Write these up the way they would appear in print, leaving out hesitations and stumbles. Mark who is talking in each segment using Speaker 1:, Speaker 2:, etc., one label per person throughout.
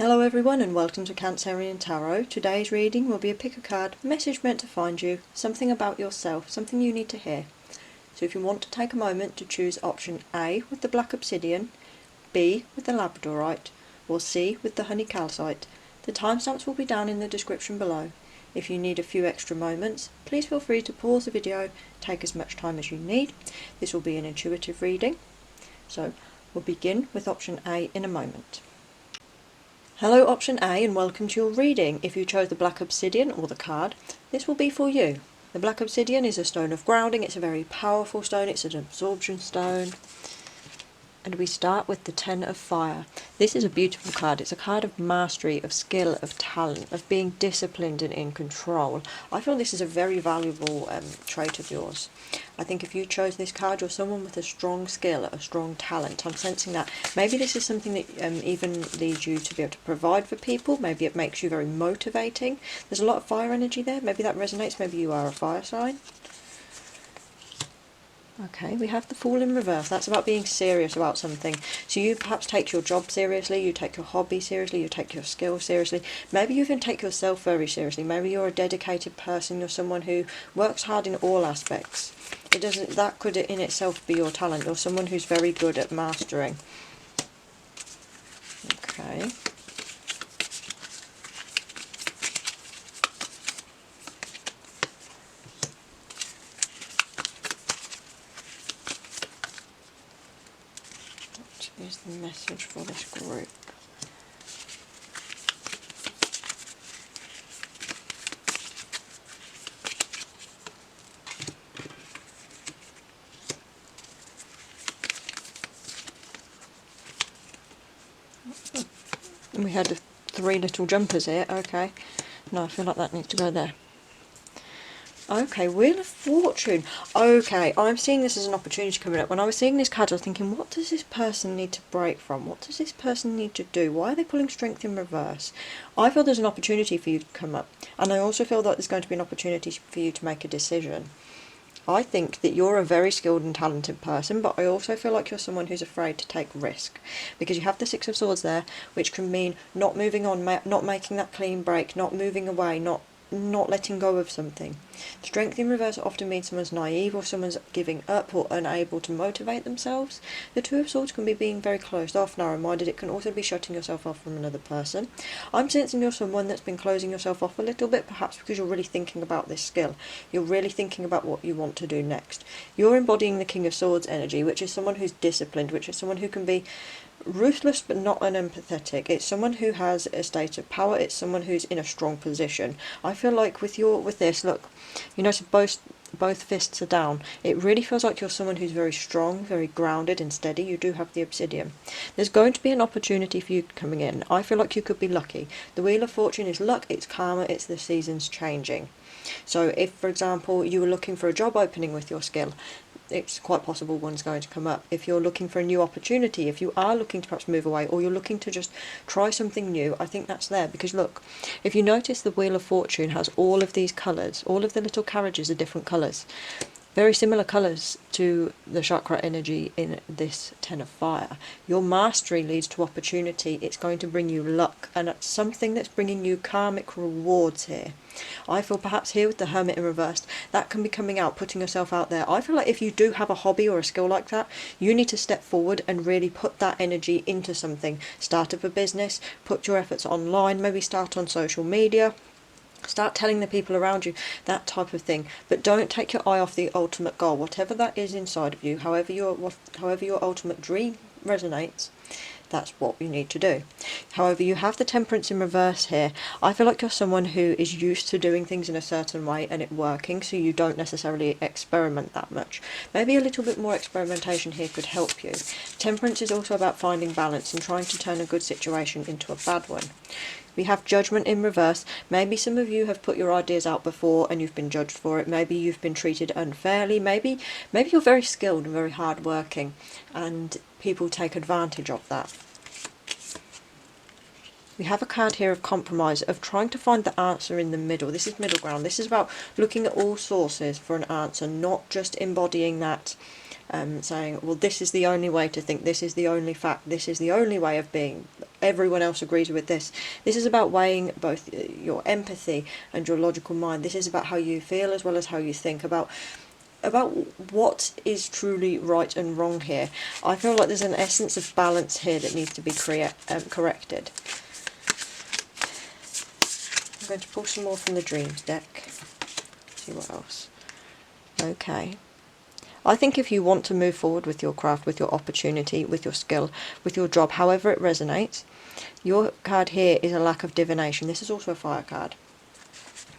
Speaker 1: Hello everyone and welcome to Cancerian Tarot. Today's reading will be a pick a card, message meant to find you, something about yourself, something you need to hear. So if you want to take a moment to choose option A with the Black Obsidian, B with the Labradorite, or C with the Honey Calcite, the timestamps will be down in the description below. If you need a few extra moments, please feel free to pause the video, take as much time as you need. This will be an intuitive reading. So we'll begin with option A in a moment. Hello option A and welcome to your reading. If you chose the Black Obsidian or the card, this will be for you. The Black Obsidian is a stone of grounding, it's a very powerful stone, it's an absorption stone. And we start with the Ten of Fire. This is a beautiful card. It's a card of mastery, of skill, of talent, of being disciplined and in control. I feel this is a very valuable trait of yours. I think if you chose this card, you're someone with a strong skill, a strong talent. I'm sensing that. Maybe this is something that even leads you to be able to provide for people. Maybe it makes you very motivating. There's a lot of fire energy there. Maybe that resonates. Maybe you are a fire sign. Okay, we have the Fool in reverse. That's about being serious about something. So you perhaps take your job seriously, you take your hobby seriously, you take your skill seriously. Maybe you even take yourself very seriously. Maybe you're a dedicated person, you're someone who works hard in all aspects. That could in itself be your talent. You're someone who's very good at mastering. Okay. What is the message for this group? We had 3 little jumpers here. Okay. No, I feel like that needs to go there. Okay, Wheel of Fortune. Okay, I'm seeing this as an opportunity coming up. When I was seeing this card, I was thinking, what does this person need to break from? What does this person need to do? Why are they pulling Strength in reverse? I feel there's an opportunity for you to come up. And I also feel that there's going to be an opportunity for you to make a decision. I think that you're a very skilled and talented person, but I also feel like you're someone who's afraid to take risk. Because you have the Six of Swords there, which can mean not moving on, not making that clean break, not moving away, not letting go of something. Strength in reverse often means someone's naive or someone's giving up or unable to motivate themselves. The Two of Swords can be being very closed off, narrow-minded. It can also be shutting yourself off from another person. I'm sensing you're someone that's been closing yourself off a little bit, perhaps because you're really thinking about this skill. You're really thinking about what you want to do next. You're embodying the King of Swords energy, which is someone who's disciplined, which is someone who can be ruthless but not unempathetic. It's someone who has a state of power. It's someone who's in a strong position. I feel like with this, look, you notice both fists are down. It really feels like you're someone who's very strong, very grounded and steady. You do have the Obsidian. There's going to be an opportunity for you coming in. I feel like you could be lucky. The Wheel of Fortune is luck, it's karma, it's the seasons changing. So if, for example, you were looking for a job opening with your skill, it's quite possible one's going to come up. If you're looking for a new opportunity, if you are looking to perhaps move away, or you're looking to just try something new, I think that's there. Because look, if you notice, the Wheel of Fortune has all of these colours, all of the little carriages are different colours. Very similar colours to the chakra energy in this Ten of Fire. Your mastery leads to opportunity. It's going to bring you luck, and it's something that's bringing you karmic rewards here. I feel perhaps here with the Hermit in reverse, that can be coming out, putting yourself out there. I feel like if you do have a hobby or a skill like that, you need to step forward and really put that energy into something. Start up a business, put your efforts online, maybe start on social media. Start telling the people around you, that type of thing. But don't take your eye off the ultimate goal. Whatever that is inside of you, however your ultimate dream resonates, that's what you need to do. However, you have the Temperance in reverse here. I feel like you're someone who is used to doing things in a certain way and it working, so you don't necessarily experiment that much. Maybe a little bit more experimentation here could help you. Temperance is also about finding balance and trying to turn a good situation into a bad one. We have Judgment in reverse. Maybe some of you have put your ideas out before and you've been judged for it. Maybe you've been treated unfairly. Maybe you're very skilled and very hard working and people take advantage of that. We have a card here of compromise, of trying to find the answer in the middle. This is middle ground. This is about looking at all sources for an answer, not just embodying that saying, well, this is the only way to think, this is the only fact, this is the only way of being, everyone else agrees with this. This is about weighing both your empathy and your logical mind. This is about how you feel as well as how you think, about what is truly right and wrong here. I feel like there's an essence of balance here that needs to be corrected. I'm going to pull some more from the Dreams deck. See what else. Okay. I think if you want to move forward with your craft, with your opportunity, with your skill, with your job, however it resonates, your card here is a lack of divination. This is also a fire card.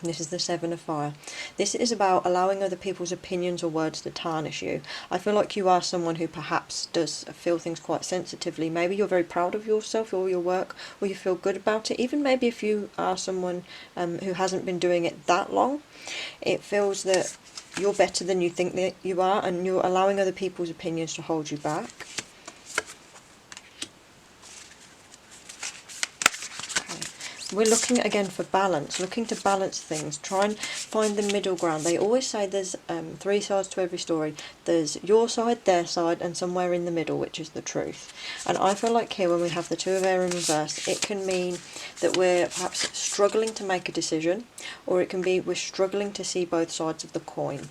Speaker 1: This is the Seven of Fire. This is about allowing other people's opinions or words to tarnish you. I feel like you are someone who perhaps does feel things quite sensitively. Maybe you're very proud of yourself or your work, or you feel good about it. Even maybe if you are someone who hasn't been doing it that long, it feels that you're better than you think that you are, and you're allowing other people's opinions to hold you back. We're looking again for balance, looking to balance things, try and find the middle ground. They always say there's 3 sides to every story. There's your side, their side, and somewhere in the middle, which is the truth. And I feel like here when we have the Two of Air in reverse, it can mean that we're perhaps struggling to make a decision, or it can be we're struggling to see both sides of the coin.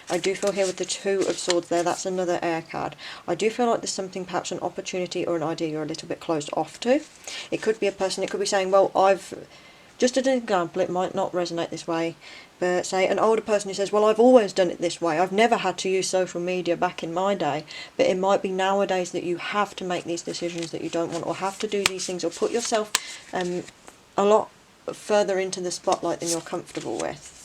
Speaker 1: I do feel here with the Two of Swords there, that's another air card. I do feel like there's something, perhaps an opportunity or an idea you're a little bit closed off to. It could be a person, it could be saying, well, just as an example, it might not resonate this way, but say an older person who says, well, I've always done it this way, I've never had to use social media back in my day, but it might be nowadays that you have to make these decisions that you don't want, or have to do these things, or put yourself a lot further into the spotlight than you're comfortable with.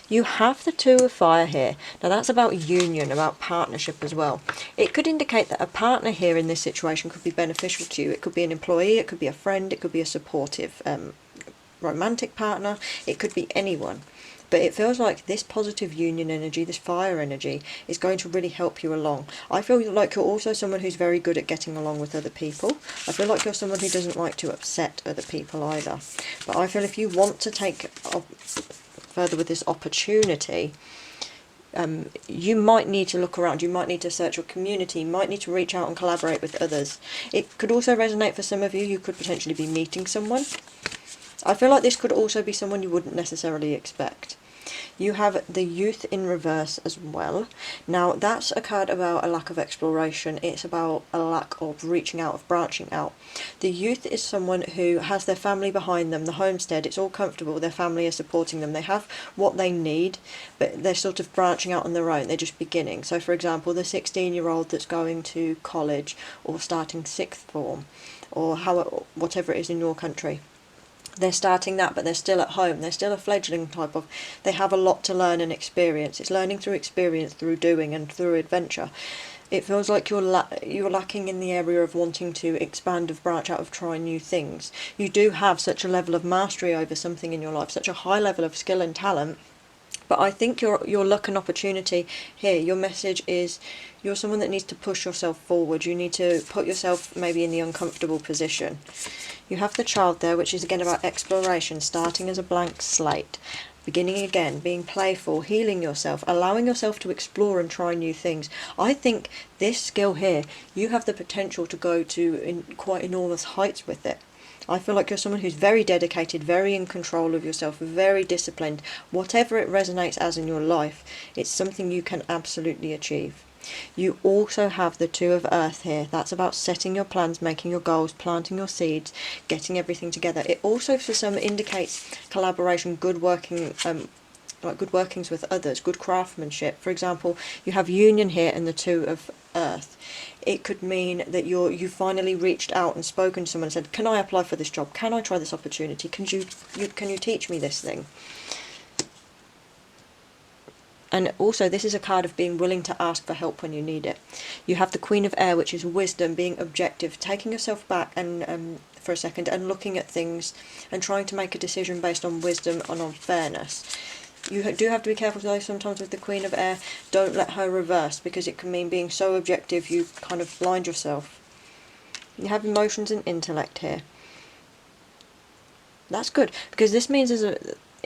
Speaker 1: You have the Two of Fire here. Now that's about union, about partnership as well. It could indicate that a partner here in this situation could be beneficial to you. It could be an employee, it could be a friend, it could be a supportive romantic partner, it could be anyone. But it feels like this positive union energy, this fire energy, is going to really help you along. I feel like you're also someone who's very good at getting along with other people. I feel like you're someone who doesn't like to upset other people either. But I feel if you want to take further with this opportunity, you might need to look around, you might need to search your community, you might need to reach out and collaborate with others. It could also resonate for some of you, you could potentially be meeting someone. I feel like this could also be someone you wouldn't necessarily expect. You have the Youth in reverse as well. Now that's a card about a lack of exploration. It's about a lack of reaching out, of branching out. The Youth is someone who has their family behind them, the homestead, it's all comfortable, their family is supporting them, they have what they need, but they're sort of branching out on their own, they're just beginning. So for example, the 16-year-old that's going to college or starting 6th form, or whatever it is in your country. They're starting that, but they're still at home. They're still a fledgling type of... They have a lot to learn and experience. It's learning through experience, through doing, and through adventure. It feels like you're lacking in the area of wanting to expand, of branch out, of try new things. You do have such a level of mastery over something in your life, such a high level of skill and talent. But I think your luck and opportunity here, your message is you're someone that needs to push yourself forward. You need to put yourself maybe in the uncomfortable position. You have the Child there, which is again about exploration, starting as a blank slate, beginning again, being playful, healing yourself, allowing yourself to explore and try new things. I think this skill here, you have the potential to go to quite enormous heights with it. I feel like you're someone who's very dedicated, very in control of yourself, very disciplined. Whatever it resonates as in your life, it's something you can absolutely achieve. You also have the Two of Earth here. That's about setting your plans, making your goals, planting your seeds, getting everything together. It also for some indicates collaboration, good working, like good workings with others, good craftsmanship. For example, you have union here and the Two of Earth. It could mean that you finally reached out and spoken to someone and said, can I apply for this job? Can I try this opportunity? Can you teach me this thing? And also, this is a card of being willing to ask for help when you need it. You have the Queen of Air, which is wisdom, being objective, taking yourself back and for a second and looking at things and trying to make a decision based on wisdom and on fairness. You do have to be careful though sometimes with the Queen of Air. Don't let her reverse, because it can mean being so objective you kind of blind yourself. You have emotions and intellect here. That's good, because this means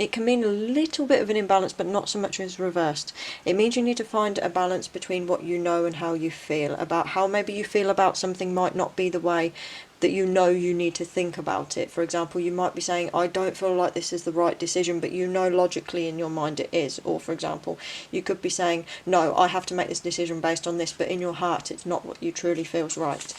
Speaker 1: It can mean a little bit of an imbalance, but not so much as reversed. It means you need to find a balance between what you know and how you feel. About how maybe you feel about something might not be the way that you know you need to think about it. For example, you might be saying, I don't feel like this is the right decision, but you know logically in your mind it is. Or for example, you could be saying, no, I have to make this decision based on this, but in your heart it's not what you truly feels right.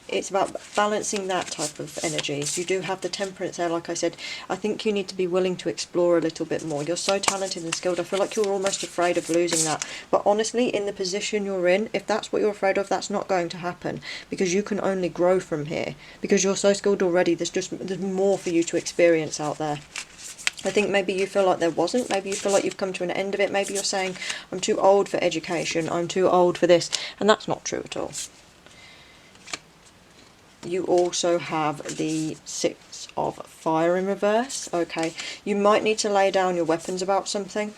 Speaker 1: It's about balancing that type of energy. You do have the temperance there, like I said. I think you need to be willing to explore a little bit more. You're so talented and skilled. I feel like you're almost afraid of losing that. But honestly, in the position you're in, if that's what you're afraid of, that's not going to happen, because you can only grow from here. Because you're so skilled already, there's more for you to experience out there. I think maybe you feel like there wasn't. Maybe you feel like you've come to an end of it. Maybe you're saying, I'm too old for education, I'm too old for this, and that's not true at all. You also have the 6 of Fire in reverse. Okay, you might need to lay down your weapons about something.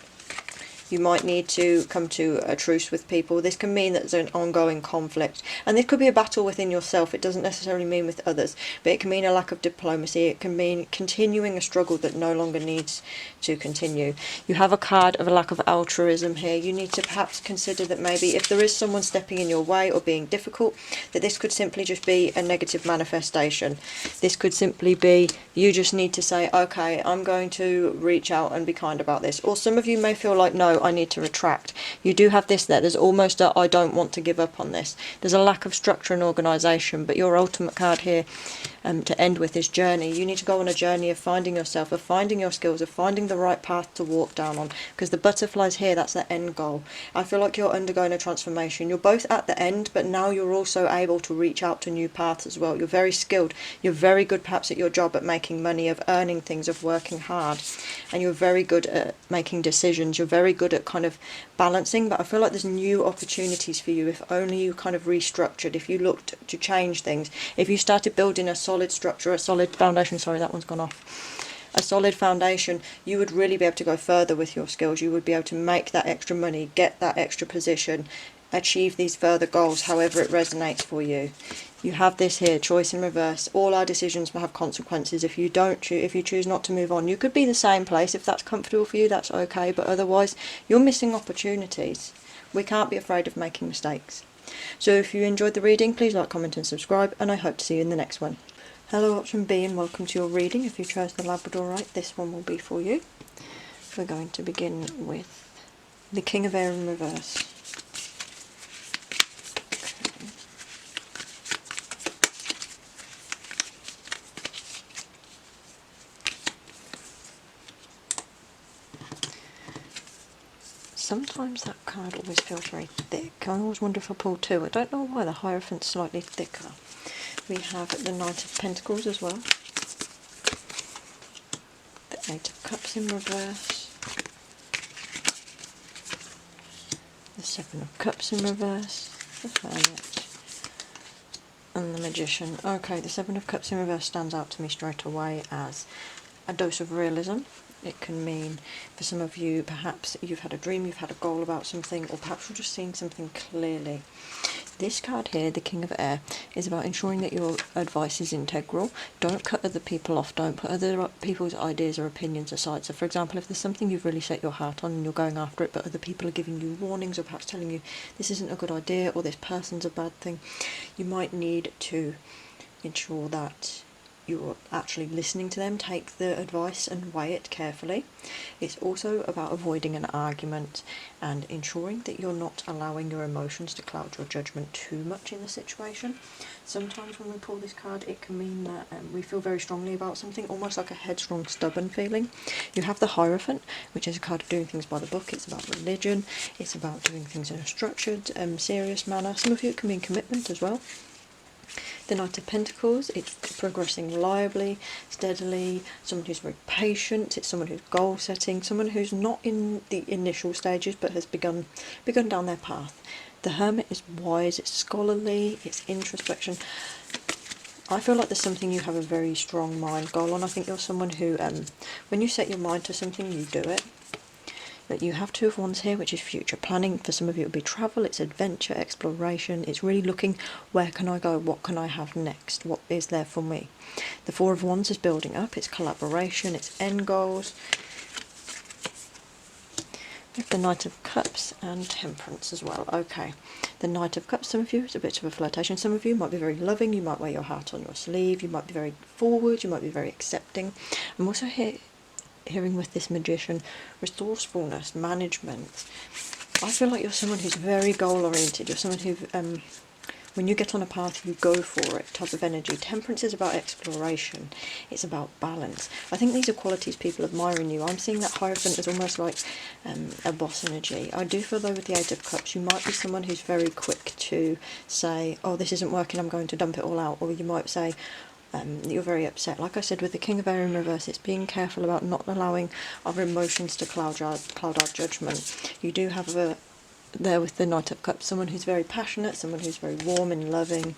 Speaker 1: You might need to come to a truce with people. This can mean that there's an ongoing conflict. And this could be a battle within yourself. It doesn't necessarily mean with others. But it can mean a lack of diplomacy. It can mean continuing a struggle that no longer needs to continue. You have a card of a lack of altruism here. You need to perhaps consider that maybe if there is someone stepping in your way or being difficult, that this could simply just be a negative manifestation. This could simply be you just need to say, okay, I'm going to reach out and be kind about this. Or some of you may feel like, no, I need to retract. You do have this there. There's almost a I don't want to give up on this. There's a lack of structure and organisation, but your ultimate card here to end with is journey. You need to go on a journey of finding yourself, of finding your skills, of finding the right path to walk down on, because the butterflies here, that's the end goal. I feel like you're undergoing a transformation. You're both at the end, but now you're also able to reach out to new paths as well. You're very skilled. You're very good perhaps at your job, at making money, of earning things, of working hard, and you're very good at making decisions. You're very good at kind of balancing, but I feel like there's new opportunities for you if only you kind of restructured, if you looked to change things, if you started building a solid structure, a solid foundation. Sorry, that one's gone off. A solid foundation, you would really be able to go further with your skills. You would be able to make that extra money, get that extra position, achieve these further goals, however it resonates for you. You have this here, choice in reverse. All our decisions will have consequences. If you if you choose not to move on, you could be the same place. If that's comfortable for you, that's okay, but otherwise you're missing opportunities. We can't be afraid of making mistakes. So if you enjoyed the reading, please like, comment and subscribe, and I hope to see you in the next one. Hello option B, and welcome to your reading. If you chose the Labradorite, this one will be for you. We're going to begin with the King of Air in reverse. Sometimes that card always feels very thick. I always wonder if I pull two. I don't know why, the Hierophant's slightly thicker. We have the Knight of Pentacles as well. The 8 of Cups in reverse. The 7 of Cups in reverse. The Hermit. And the Magician. Okay, the 7 of Cups in reverse stands out to me straight away as a dose of realism. It can mean, for some of you, perhaps you've had a dream, you've had a goal about something, or perhaps you're just seeing something clearly. This card here, the King of Air, is about ensuring that your advice is integral. Don't cut other people off, don't put other people's ideas or opinions aside. So for example, if there's something you've really set your heart on and you're going after it, but other people are giving you warnings or perhaps telling you this isn't a good idea or this person's a bad thing, you might need to ensure that you're actually listening to them, take the advice and weigh it carefully. It's also about avoiding an argument and ensuring that you're not allowing your emotions to cloud your judgment too much in the situation. Sometimes when we pull this card, it can mean that we feel very strongly about something, almost like a headstrong, stubborn feeling. You have the Hierophant, which is a card of doing things by the book. It's about religion, it's about doing things in a structured, serious manner. Some of you, it can mean commitment as well. The Knight of Pentacles, it's progressing reliably, steadily, someone who's very patient, it's someone who's goal setting, someone who's not in the initial stages but has begun down their path. The Hermit is wise, it's scholarly, it's introspection. I feel like there's something you have a very strong mind goal on. I think you're someone who, when you set your mind to something, you do it. But you have 2 of Wands here, which is future planning. For some of you it will be travel, it's adventure, exploration. It's really looking, where can I go, what can I have next, what is there for me. The 4 of Wands is building up, it's collaboration, it's end goals. We have the Knight of Cups and Temperance as well. Okay, the Knight of Cups, some of you, is a bit of a flirtation. Some of you might be very loving, you might wear your heart on your sleeve, you might be very forward, you might be very accepting. I'm also hearing with this Magician, resourcefulness, management. I feel like you're someone who's very goal-oriented. You're someone who, when you get on a path, you go for it type of energy. Temperance is about exploration. It's about balance. I think these are qualities people admire in you. I'm seeing that Hierophant as almost like a boss energy. I do feel, though, with the Eight of Cups, you might be someone who's very quick to say, oh, this isn't working, I'm going to dump it all out. Or you might say, you're very upset. Like I said, with the King of Air in reverse, it's being careful about not allowing our emotions to cloud our judgment. You do have there with the Knight of Cups, someone who's very passionate, someone who's very warm and loving.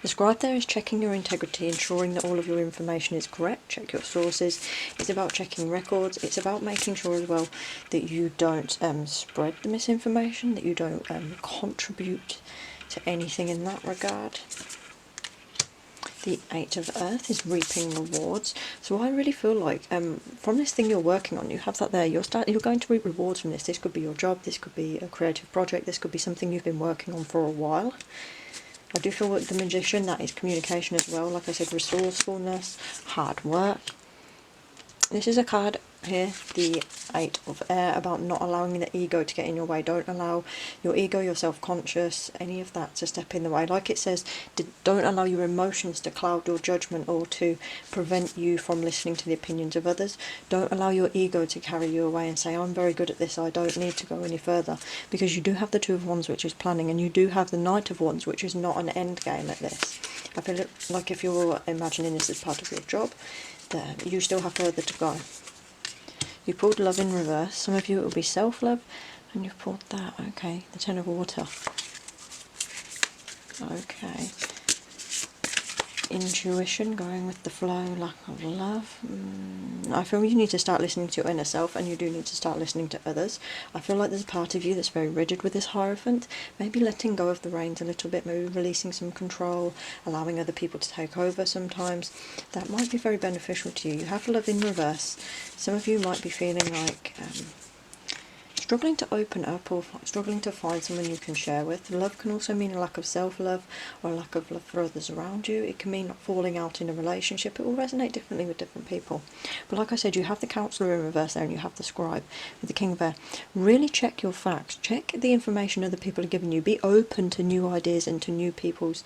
Speaker 1: The scribe there is checking your integrity, ensuring that all of your information is correct. Check your sources. It's about checking records. It's about making sure as well that you don't spread the misinformation, that you don't contribute to anything in that regard. The Eight of Earth is reaping rewards. So I really feel like from this thing you're working on, you have that there, you're going to reap rewards from this. This could be your job, this could be a creative project, this could be something you've been working on for a while. I do feel with the Magician, that is communication as well. Like I said, resourcefulness, hard work. This is a card here, the Eight of Air, about not allowing the ego to get in your way. Don't allow your ego, your self-conscious, any of that to step in the way. Like it says, don't allow your emotions to cloud your judgment or to prevent you from listening to the opinions of others. Don't allow your ego to carry you away and say, I'm very good at this, I don't need to go any further. Because you do have the Two of Wands, which is planning, and you do have the Knight of Wands, which is not an end game at this. I feel like if you're imagining this as part of your job, then you still have further to go. You pulled love in reverse. Some of you it will be self-love, and you've pulled that. Okay, the Ten of Water. Okay. Intuition, going with the flow, lack of love. I feel you need to start listening to your inner self, and you do need to start listening to others. I feel like there's a part of you that's very rigid with this Hierophant. Maybe letting go of the reins a little bit, maybe releasing some control, allowing other people to take over sometimes. That might be very beneficial to you. You have love in reverse. Some of you might be feeling like struggling to open up or struggling to find someone you can share with. Love can also mean a lack of self-love or a lack of love for others around you. It can mean falling out in a relationship. It will resonate differently with different people. But like I said, you have the Counselor in reverse there, and you have the Scribe with the King of Air. Really check your facts. Check the information other people are giving you. Be open to new ideas and to new people's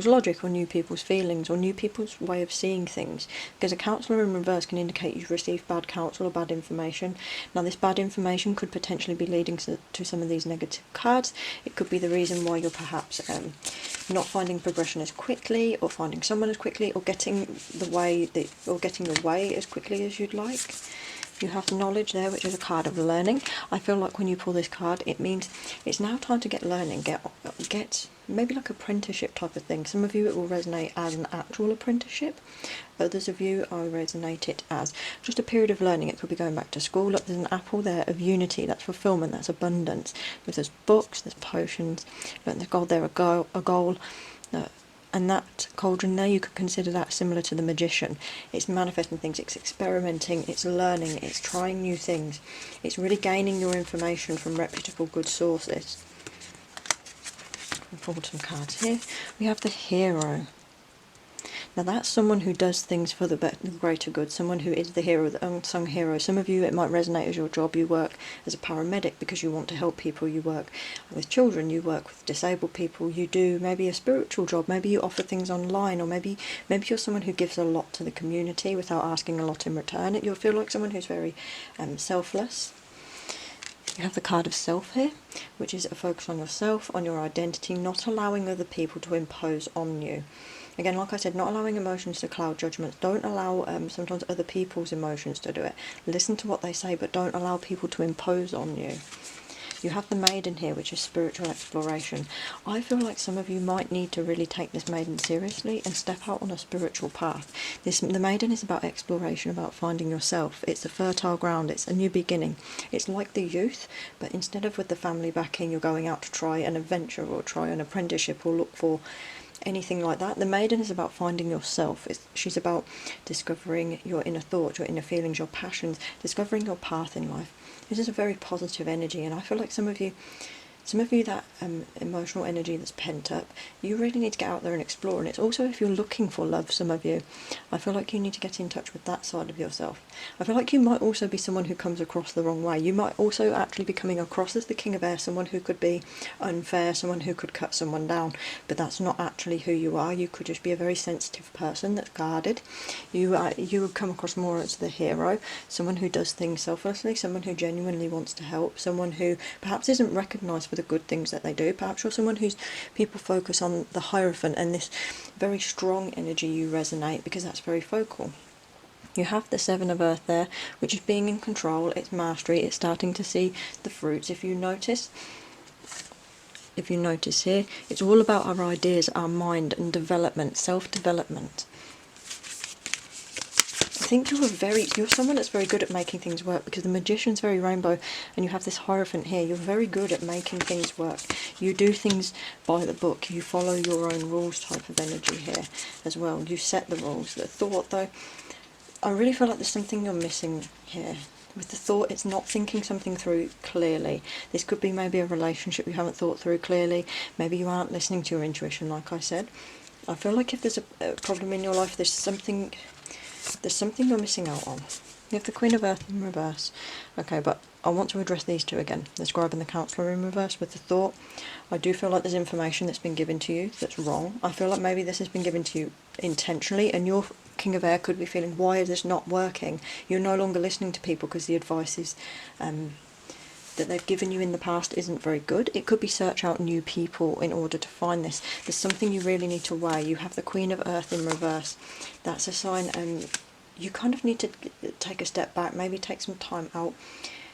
Speaker 1: logic or new people's feelings or new people's way of seeing things, because a Counselor in reverse can indicate you've received bad counsel or bad information. Now this bad information could potentially be leading to some of these negative cards. It could be the reason why you're perhaps not finding progression as quickly, or finding someone as quickly, or getting your way as quickly as you'd like. You have knowledge there, which is a card of learning. I feel like when you pull this card, it means it's now time to get learning, get maybe like apprenticeship type of thing. Some of you it will resonate as an actual apprenticeship. Others of you, I resonate it as just a period of learning. It could be going back to school. Look, there's an apple there of unity. That's fulfillment. That's abundance. There's books. There's potions. Look, there's gold there. A goal. And that cauldron there, you could consider that similar to the Magician. It's manifesting things, it's experimenting, it's learning, it's trying new things. It's really gaining your information from reputable, good sources. We've pulled some cards here. We have the Hero. Now that's someone who does things for the greater good, someone who is the hero, the unsung hero. Some of you it might resonate as your job. You work as a paramedic because you want to help people, you work with children, you work with disabled people, you do maybe a spiritual job, maybe you offer things online, or maybe you're someone who gives a lot to the community without asking a lot in return. You'll feel like someone who's very selfless. You have the card of Self here, which is a focus on yourself, on your identity, not allowing other people to impose on you. Again, like I said, not allowing emotions to cloud judgments. Don't allow sometimes other people's emotions to do it. Listen to what they say, but don't allow people to impose on you. You have the Maiden here, which is spiritual exploration. I feel like some of you might need to really take this Maiden seriously and step out on a spiritual path. The Maiden is about exploration, about finding yourself. It's a fertile ground, it's a new beginning. It's like the youth, but instead of with the family backing, you're going out to try an adventure or try an apprenticeship or look for anything like that. The Maiden is about finding yourself. She's about discovering your inner thoughts, your inner feelings, your passions, discovering your path in life. This is a very positive energy, and I feel like some of you that emotional energy that's pent up, you really need to get out there and explore. And it's also, if you're looking for love, some of you, I feel like you need to get in touch with that side of yourself. I feel like you might also be someone who comes across the wrong way. You might also actually be coming across as the King of Air, someone who could be unfair, someone who could cut someone down, but that's not actually who you are. You could just be a very sensitive person that's guarded. You would come across more as the hero, someone who does things selflessly, someone who genuinely wants to help, someone who perhaps isn't recognised for the good things that they do. Perhaps you're someone who's people focus on the Hierophant and this very strong energy. You resonate because that's very focal. You have the Seven of Earth there, which is being in control, it's mastery, it's starting to see the fruits. If you notice here, it's all about our ideas, our mind and development, self-development. I think you're someone that's very good at making things work, because the Magician's very rainbow and you have this Hierophant here. You're very good at making things work. You do things by the book. You follow your own rules type of energy here as well. You set the rules. The Thought, though, I really feel like there's something you're missing here. With the Thought, it's not thinking something through clearly. This could be maybe a relationship you haven't thought through clearly. Maybe you aren't listening to your intuition, like I said. I feel like if there's a problem in your life, there's something you're missing out on. You have the Queen of Earth in reverse. Okay, but I want to address these two again. The Scribe and the Counselor in reverse. With the Thought, I do feel like there's information that's been given to you that's wrong. I feel like maybe this has been given to you intentionally, and your King of Air could be feeling, why is this not working? You're no longer listening to people because the advice is that they've given you in the past isn't very good. It could be search out new people in order to find this. There's something you really need to weigh. You have the Queen of Earth in reverse. That's a sign you kind of need to take a step back, maybe take some time out.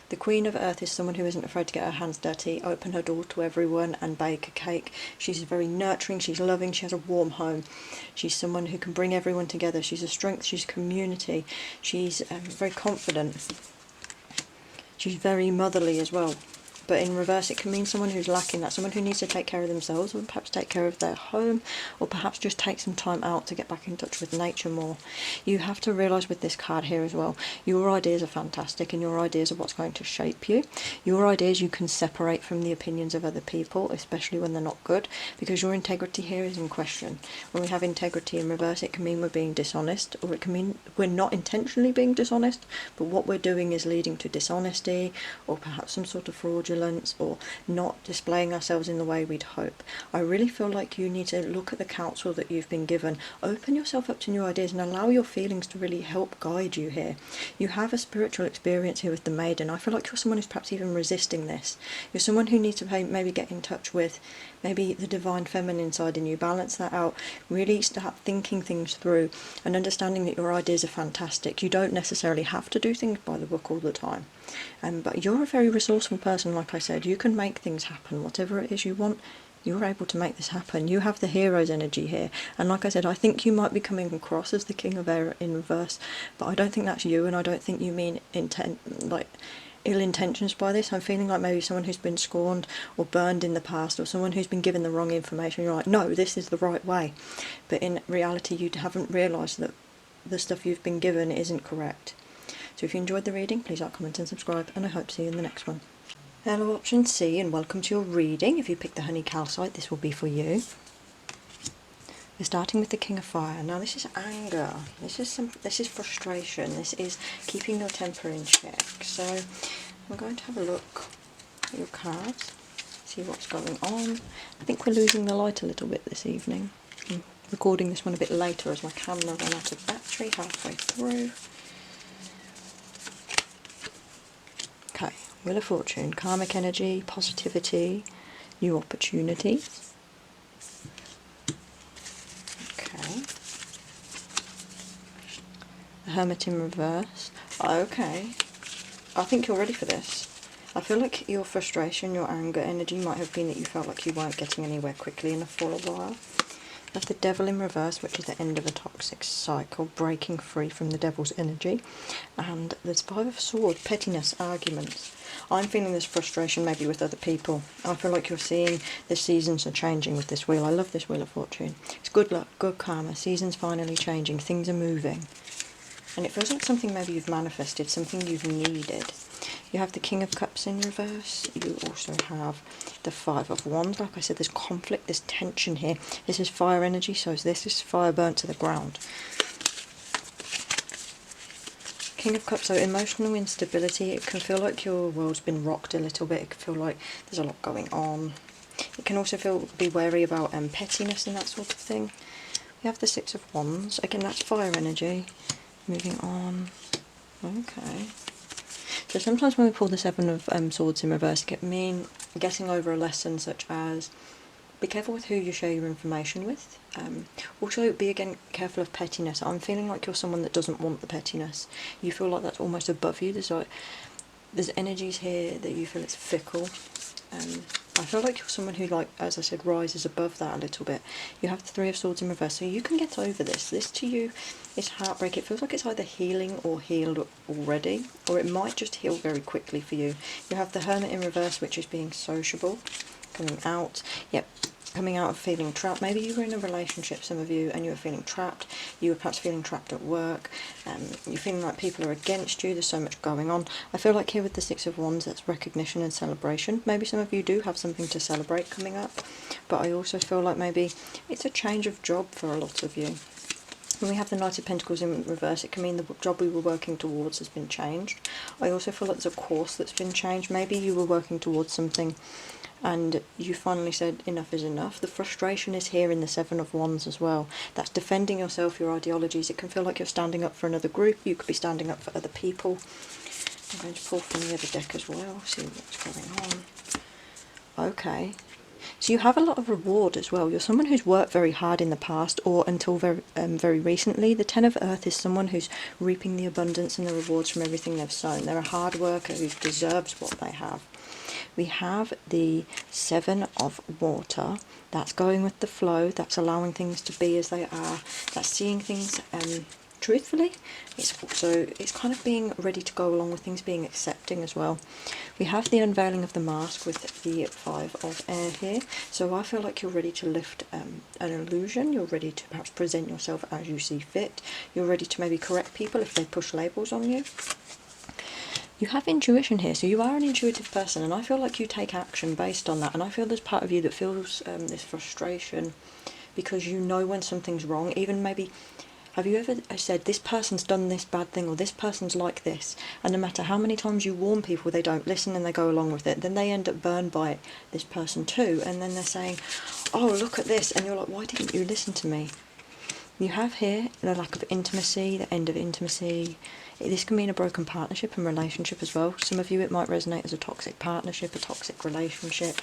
Speaker 1: The Queen of Earth is someone who isn't afraid to get her hands dirty, open her door to everyone and bake a cake. She's very nurturing, she's loving, she has a warm home. She's someone who can bring everyone together. She's a strength, she's community. She's very confident. She's very motherly as well. But in reverse, it can mean someone who's lacking that, someone who needs to take care of themselves, or perhaps take care of their home, or perhaps just take some time out to get back in touch with nature more. You have to realise with this card here as well, your ideas are fantastic, and your ideas are what's going to shape you. Your ideas you can separate from the opinions of other people, especially when they're not good, because your integrity here is in question. When we have integrity in reverse, it can mean we're being dishonest, or it can mean we're not intentionally being dishonest, but what we're doing is leading to dishonesty, or perhaps some sort of fraudulence, or not displaying ourselves in the way we'd hope. I really feel like you need to look at the counsel that you've been given, open yourself up to new ideas and allow your feelings to really help guide you here. You have a spiritual experience here with the Maiden. I feel like you're someone who's perhaps even resisting this. You're someone who needs to maybe get in touch with maybe the divine feminine side in you, balance that out, really start thinking things through and understanding that your ideas are fantastic. You don't necessarily have to do things by the book all the time. But you're a very resourceful person, like I said. You can make things happen. Whatever it is you want, you're able to make this happen. You have the hero's energy here. And like I said, I think you might be coming across as the King of Air in reverse, but I don't think that's you, and I don't think you mean ill intentions by this. I'm feeling like maybe someone who's been scorned or burned in the past, or someone who's been given the wrong information. You're like, no, this is the right way. But in reality, you haven't realised that the stuff you've been given isn't correct. So if you enjoyed the reading, please like, comment and subscribe, and I hope to see you in the next one. Hello option C, and welcome to your reading. If you picked the honey calcite, this will be for you. We're starting with the King of Fire. Now this is anger, this is frustration, this is keeping your temper in check. So I'm going to have a look at your cards, see what's going on. I think we're losing the light a little bit this evening. I'm recording this one a bit later as my camera ran out of battery halfway through. Okay, Wheel of Fortune, karmic energy, positivity, new opportunities. Okay. The Hermit in reverse. Okay. I think you're ready for this. I feel like your frustration, your anger energy might have been that you felt like you weren't getting anywhere quickly enough for a while. have the Devil in reverse, which is the end of a toxic cycle, breaking free from the devil's energy. And there's Five of Swords, pettiness, arguments. I'm feeling this frustration maybe with other people. I feel like you're seeing the seasons are changing with this wheel. I love this Wheel of Fortune. It's good luck, good karma, seasons finally changing, things are moving. And it feels like something maybe you've manifested, something you've needed. You have the King of Cups in reverse. You also have the Five of Wands. Like I said, there's conflict, there's tension here. This is fire energy, so this is fire burnt to the ground. King of Cups, so emotional instability. It can feel like your world's been rocked a little bit. It can feel like there's a lot going on. It can also be wary about pettiness and that sort of thing. We have the Six of Wands. Again, that's fire energy. Moving on. Okay. So sometimes when we pull the Seven of Swords in reverse, it can mean getting over a lesson such as be careful with who you share your information with. Also, be again careful of pettiness. I'm feeling like you're someone that doesn't want the pettiness. You feel like that's almost above you. There's energies here that you feel it's fickle. I feel like you're someone who, like, as I said, rises above that a little bit. You have the Three of Swords in reverse, so you can get over this. This to you is heartbreak. It feels like it's either healing or healed already, or it might just heal very quickly for you. You have the Hermit in reverse, which is being sociable, coming out. Yep. Coming out of feeling trapped. Maybe you were in a relationship, some of you, and you were feeling trapped. You were perhaps feeling trapped at work. You're feeling like people are against you. There's so much going on. I feel like here with the Six of Wands, that's recognition and celebration. Maybe some of you do have something to celebrate coming up, but I also feel like maybe it's a change of job for a lot of you. When we have the Knight of Pentacles in reverse, it can mean the job we were working towards has been changed. I also feel like there's a course that's been changed. Maybe you were working towards something and you finally said enough is enough. The frustration is here in the Seven of Wands as well. That's defending yourself, your ideologies. It can feel like you're standing up for another group. You could be standing up for other people. I'm going to pull from the other deck as well, see what's going on. Okay. So you have a lot of reward as well. You're someone who's worked very hard in the past or until very recently. The Ten of Earth is someone who's reaping the abundance and the rewards from everything they've sown. They're a hard worker who deserves what they have. We have the Seven of Water. That's going with the flow. That's allowing things to be as they are. That's seeing things truthfully. It's kind of being ready to go along with things, being accepting as well. We have the unveiling of the mask with the Five of Air here. So I feel like you're ready to lift an illusion. You're ready to perhaps present yourself as you see fit. You're ready to maybe correct people if they push labels on you. You have intuition here, so you are an intuitive person, and I feel like you take action based on that, and I feel there's part of you that feels this frustration because you know when something's wrong. Even maybe, have you ever said, this person's done this bad thing, or this person's like this, and no matter how many times you warn people, they don't listen and they go along with it, then they end up burned by this person too, and then they're saying, oh, look at this, and you're like, why didn't you listen to me? You have here the lack of intimacy, the end of intimacy. This can mean a broken partnership and relationship as well. Some of you it might resonate as a toxic partnership, a toxic relationship.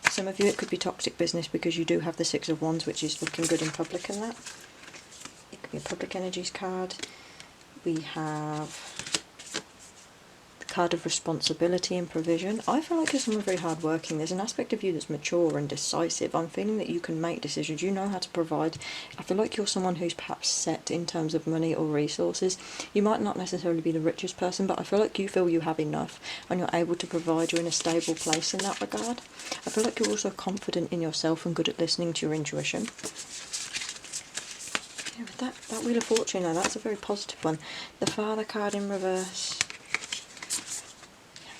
Speaker 1: Some of you it could be toxic business because you do have the Six of Wands, which is looking good in public and that. It could be a public energies card. We have card of responsibility and provision. I feel like you're someone very hard working. There's an aspect of you that's mature and decisive. I'm feeling that you can make decisions. You know how to provide. I feel like you're someone who's perhaps set in terms of money or resources. You might not necessarily be the richest person, but I feel like you feel you have enough and you're able to provide. You're in a stable place in that regard. I feel like you're also confident in yourself and good at listening to your intuition. Yeah, with that Wheel of Fortune though, that's a very positive one. The Father card in reverse.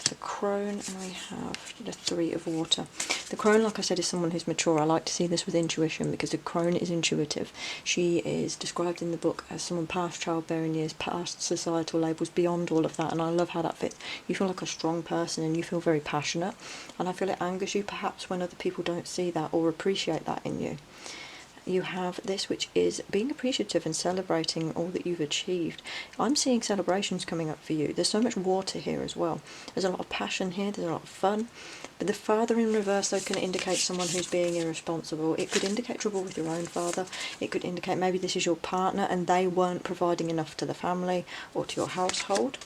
Speaker 1: The Crone, and we have the Three of Water. The Crone, like I said, is someone who's mature. I like to see this with intuition because the Crone is intuitive. She is described in the book as someone past childbearing years, past societal labels, beyond all of that, and I love how that fits. You feel like a strong person and you feel very passionate, and I feel it angers you perhaps when other people don't see that or appreciate that in you. You have this, which is being appreciative and celebrating all that you've achieved. I'm seeing celebrations coming up for you. There's so much water here as well. There's a lot of passion here, there's a lot of fun. But the Father in reverse, though, can indicate someone who's being irresponsible. It could indicate trouble with your own father. It could indicate maybe this is your partner and they weren't providing enough to the family or to your household.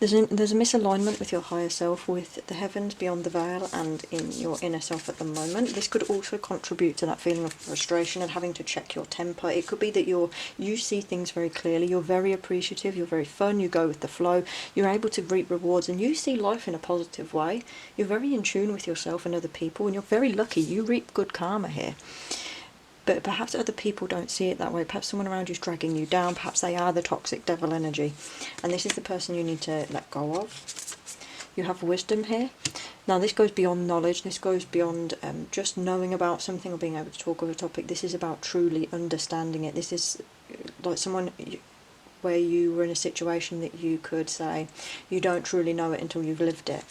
Speaker 1: There's a misalignment with your higher self, with the heavens beyond the veil and in your inner self at the moment. This could also contribute to that feeling of frustration and having to check your temper. It could be that you see things very clearly, you're very appreciative, you're very fun, you go with the flow, you're able to reap rewards, and you see life in a positive way. You're very in tune with yourself and other people, and you're very lucky. You reap good karma here. But perhaps other people don't see it that way. Perhaps someone around you is dragging you down. Perhaps they are the toxic devil energy. And this is the person you need to let go of. You have wisdom here. Now this goes beyond knowledge. This goes beyond just knowing about something or being able to talk over a topic. This is about truly understanding it. This is like someone where you were in a situation that you could say you don't truly know it until you've lived it.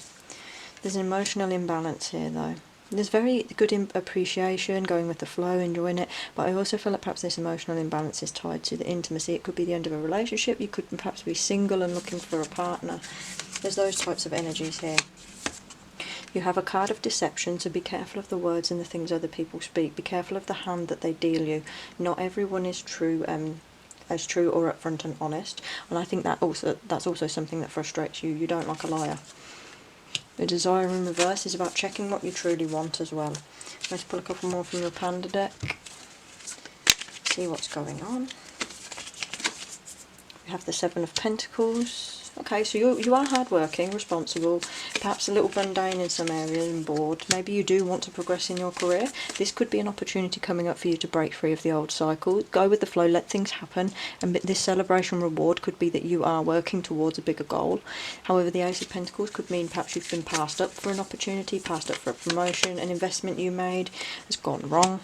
Speaker 1: There's an emotional imbalance here though. There's very good appreciation, going with the flow, enjoying it, but I also feel like perhaps this emotional imbalance is tied to the intimacy. It could be the end of a relationship, you could perhaps be single and looking for a partner. There's those types of energies here. You have a card of deception, so be careful of the words and the things other people speak. Be careful of the hand that they deal you. Not everyone is true, as true or upfront and honest, and I think that's also something that frustrates you. You don't like a liar. The desire in reverse is about checking what you truly want as well. Let's pull a couple more from your panda deck. See what's going on. We have the Seven of Pentacles. Okay, so you are hardworking, responsible, perhaps a little mundane in some areas and bored. Maybe you do want to progress in your career. This could be an opportunity coming up for you to break free of the old cycle. Go with the flow, let things happen, and this celebration reward could be that you are working towards a bigger goal. However, the Ace of Pentacles could mean perhaps you've been passed up for an opportunity, passed up for a promotion, an investment you made has gone wrong.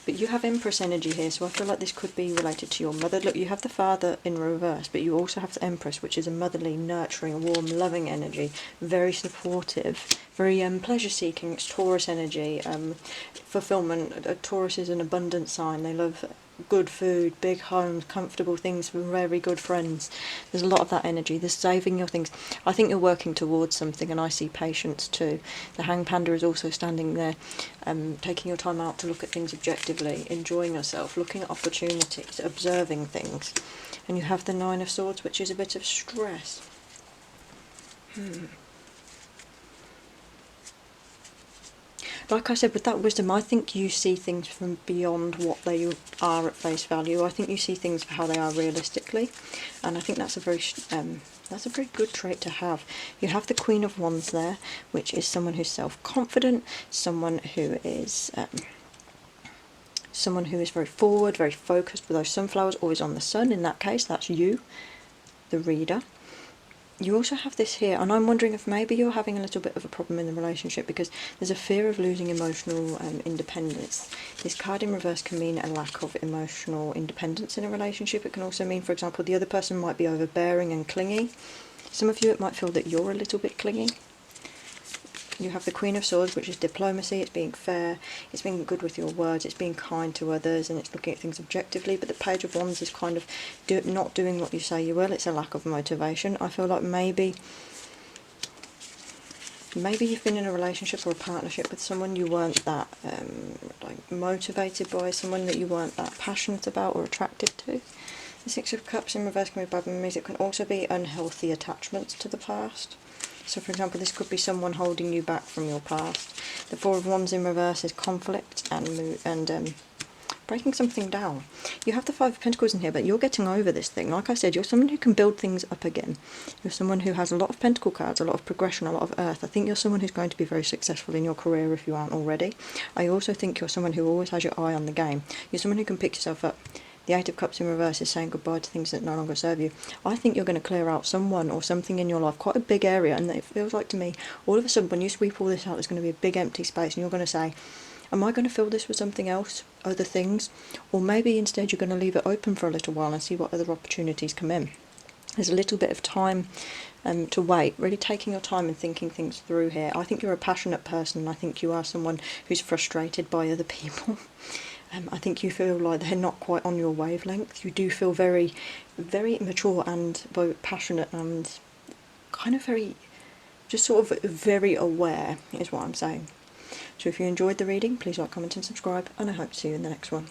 Speaker 1: But you have Empress energy here, so I feel like this could be related to your mother. Look, you have the Father in reverse, but you also have the Empress, which is a motherly, nurturing, warm, loving energy. Very supportive, very pleasure-seeking. It's Taurus energy, fulfillment. Taurus is an abundant sign. They love good food, big homes, comfortable things, very good friends. There's a lot of that energy. There's saving your things. I think you're working towards something, and I see patience too. The Hang Panda is also standing there, taking your time out to look at things objectively, enjoying yourself, looking at opportunities, observing things. And you have the Nine of Swords, which is a bit of stress. Like I said, with that wisdom, I think you see things from beyond what they are at face value. I think you see things for how they are realistically, and I think that's a very good trait to have. You have the Queen of Wands there, which is someone who's self-confident, someone who is very forward, very focused, with those sunflowers always on the sun. In that case, that's you, the reader. You also have this here, and I'm wondering if maybe you're having a little bit of a problem in the relationship because there's a fear of losing emotional independence. This card in reverse can mean a lack of emotional independence in a relationship. It can also mean, for example, the other person might be overbearing and clingy. Some of you, it might feel that you're a little bit clingy. You have the Queen of Swords, which is diplomacy. It's being fair, it's being good with your words, it's being kind to others, and it's looking at things objectively. But the Page of Wands is kind of not doing what you say you will. It's a lack of motivation. I feel like maybe you've been in a relationship or a partnership with someone you weren't that like motivated by, someone that you weren't that passionate about or attracted to. The Six of Cups in reverse can be bad memories. It can also be unhealthy attachments to the past. So, for example, this could be someone holding you back from your past. The Four of Wands in reverse is conflict and breaking something down. You have the Five of Pentacles in here, but you're getting over this thing. Like I said, you're someone who can build things up again. You're someone who has a lot of Pentacle cards, a lot of progression, a lot of Earth. I think you're someone who's going to be very successful in your career if you aren't already. I also think you're someone who always has your eye on the game. You're someone who can pick yourself up. The Eight of Cups in reverse is saying goodbye to things that no longer serve you. I think you're going to clear out someone or something in your life, quite a big area, and it feels like to me, all of a sudden when you sweep all this out, there's going to be a big empty space, and you're going to say, am I going to fill this with something else, other things? Or maybe instead you're going to leave it open for a little while and see what other opportunities come in. There's a little bit of time to wait, really taking your time and thinking things through here. I think you're a passionate person, and I think you are someone who's frustrated by other people. I think you feel like they're not quite on your wavelength. You do feel very, very mature and both passionate and kind of very, just sort of very aware is what I'm saying. So if you enjoyed the reading, please like, comment and subscribe, and I hope to see you in the next one.